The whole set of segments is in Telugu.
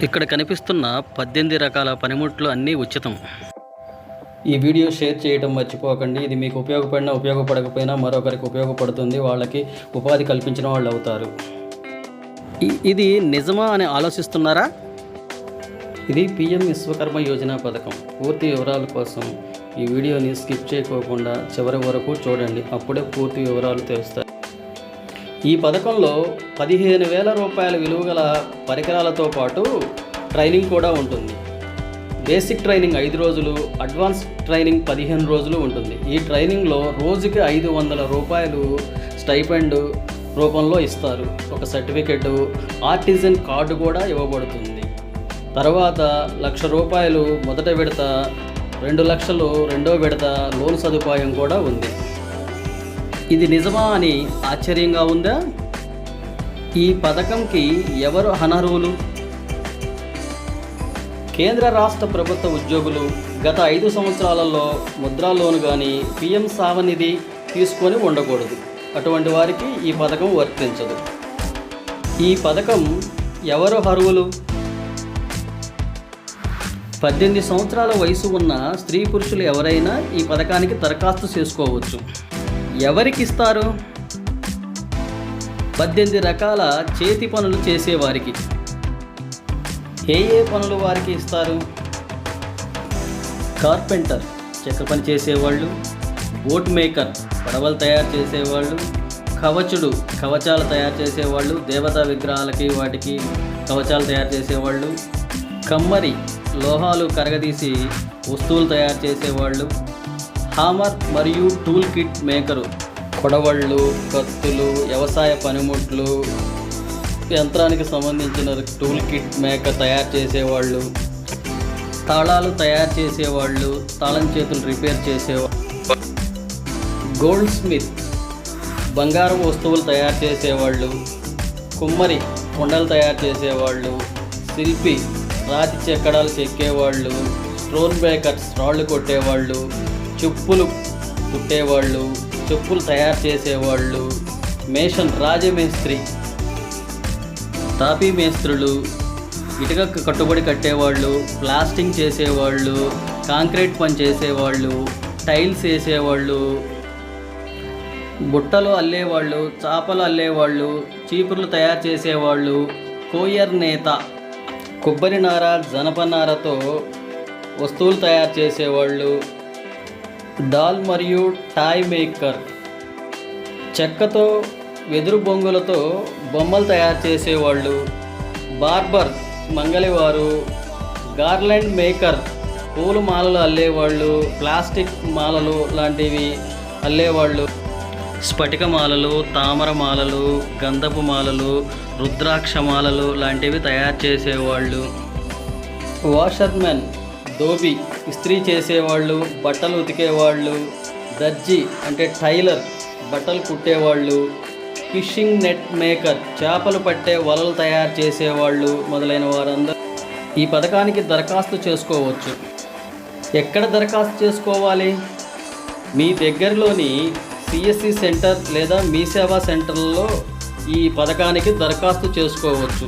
ఇక్కడ కనిపిస్తున్న 18 రకాల పనిముట్లు అన్నీ ఉచితం. ఈ వీడియో షేర్ చేయడం మర్చిపోకండి. ఇది మీకు ఉపయోగపడకపోయినా మరొకరికి ఉపయోగపడుతుంది. వాళ్ళకి ఉపాధి కల్పించిన వాళ్ళు అవుతారు. ఇది నిజమా అని ఆలోచిస్తున్నారా? ఇది పిఎం విశ్వకర్మ యోజన పథకం. పూర్తి వివరాల కోసం ఈ వీడియోని స్కిప్ చేయకోకుండా చివరి వరకు చూడండి. అప్పుడే పూర్తి వివరాలు తెలుస్తాయి. ఈ పథకంలో 15,000 రూపాయల విలువ గల పరికరాలతో పాటు ట్రైనింగ్ కూడా ఉంటుంది. బేసిక్ ట్రైనింగ్ 5 రోజులు, అడ్వాన్స్ ట్రైనింగ్ 15 రోజులు ఉంటుంది. ఈ ట్రైనింగ్లో రోజుకి 500 రూపాయలు స్టైపెండ్ రూపంలో ఇస్తారు. ఒక సర్టిఫికెట్, ఆర్టిజన్ కార్డు కూడా ఇవ్వబడుతుంది. తర్వాత 1,00,000 రూపాయలు మొదట విడత, 2 లక్షలు రెండో విడత లోన్ సదుపాయం కూడా ఉంది. ఇది నిజమా అని ఆశ్చర్యంగా ఉందా? ఈ పథకంకి ఎవరు అనర్హులు? కేంద్ర రాష్ట్ర ప్రభుత్వ ఉద్యోగులు గత 5 సంవత్సరాలలో ముద్రా లోను కానీ పిఎం సావనిధి తీసుకొని ఉండకూడదు. అటువంటి వారికి ఈ పథకం వర్తించదు. ఈ పథకం ఎవరు అర్హులు? 18 సంవత్సరాల వయసు ఉన్న స్త్రీ పురుషులు ఎవరైనా ఈ పథకానికి దరఖాస్తు చేసుకోవచ్చు. ఎవరికి ఇస్తారు? 18 రకాల చేతి పనులు చేసేవారికి. ఏ పనులు వారికి ఇస్తారు? కార్పెంటర్, చెక్క పని చేసేవాళ్ళు, బోట్ మేకర్, పడవలు తయారు చేసేవాళ్ళు, కవచుడు, కవచాలు తయారు చేసేవాళ్ళు, దేవతా విగ్రహాలకి వాటికి కవచాలు తయారు చేసేవాళ్ళు, కమ్మరి, లోహాలు కరగదీసి వస్తువులు తయారు చేసేవాళ్ళు, హామర్ మరియు టూల్ కిట్ మేకరు, కొడవళ్ళు, కత్తులు, వ్యవసాయ పనిముట్లు, యంత్రానికి సంబంధించిన టూల్ కిట్ మేకర్ తయారు చేసేవాళ్ళు, తాళాలు తయారు చేసేవాళ్ళు, తాళం చేతులు రిపేర్ చేసేవాళ్ళు, గోల్డ్ స్మిత్, బంగారం వస్తువులు తయారు చేసేవాళ్ళు, కుమ్మరి, కొండలు తయారు చేసేవాళ్ళు, శిల్పి, రాతి చెక్కడాలు చెక్కేవాళ్ళు, స్టోన్ బ్రేకర్స్, రాళ్ళు కొట్టేవాళ్ళు, చెప్పులు కుట్టేవాళ్ళు, చెప్పులు తయారు చేసేవాళ్ళు, మేషన్, రాజమేస్త్రి, తాపీ మేస్త్రులు, ఇటుక కట్టుబడి కట్టేవాళ్ళు, ప్లాస్టింగ్ చేసేవాళ్ళు, కాంక్రీట్ పని చేసేవాళ్ళు, టైల్స్ వేసేవాళ్ళు, బుట్టలు అల్లేవాళ్ళు, చాపలు అల్లేవాళ్ళు, చీపుర్లు తయారు చేసేవాళ్ళు, కోయర్ నేత, కొబ్బరి నార, జనపనారతో వస్తువులు తయారు చేసేవాళ్ళు, డాల్ మరియు టాయ్ మేకర్, చెక్కతో వెదురు బొంగులతో బొమ్మలు తయారు చేసేవాళ్ళు, బార్బర్, మంగలివారు, గార్లాండ్ మేకర్, పూల మాలలు అల్లేవాళ్ళు, ప్లాస్టిక్ మాలలు లాంటివి అల్లేవాళ్ళు, స్ఫటిక మాలలు, తామర మాలలు, గంధపు మాలలు, రుద్రాక్ష మాలలు లాంటివి తయారు చేసేవాళ్ళు, వాషర్మెన్, ధోబీ, ఇస్త్రీ చేసేవాళ్ళు, బట్టలు ఉతికేవాళ్ళు, దర్జీ అంటే టైలర్, బట్టలు కుట్టేవాళ్ళు, ఫిషింగ్ నెట్ మేకర్, చేపలు పట్టే వలలు తయారు చేసేవాళ్ళు మొదలైన వారందరూ ఈ పథకానికి దరఖాస్తు చేసుకోవచ్చు. ఎక్కడ దరఖాస్తు చేసుకోవాలి? మీ దగ్గరలోని సిఎస్సి సెంటర్ లేదా మీ సేవా సెంటర్లలో ఈ పథకానికి దరఖాస్తు చేసుకోవచ్చు.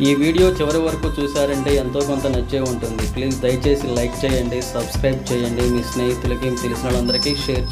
ఈ వీడియో చివరి వరకు చూసారంటే ఎంతో కొంత నచ్చే ఉంటుంది. ప్లీజ్ దయచేసి లైక్ చేయండి, సబ్స్క్రైబ్ చేయండి, మీ స్నేహితులకి, తెలిసిన వాళ్ళందరికీ షేర్ చేయండి.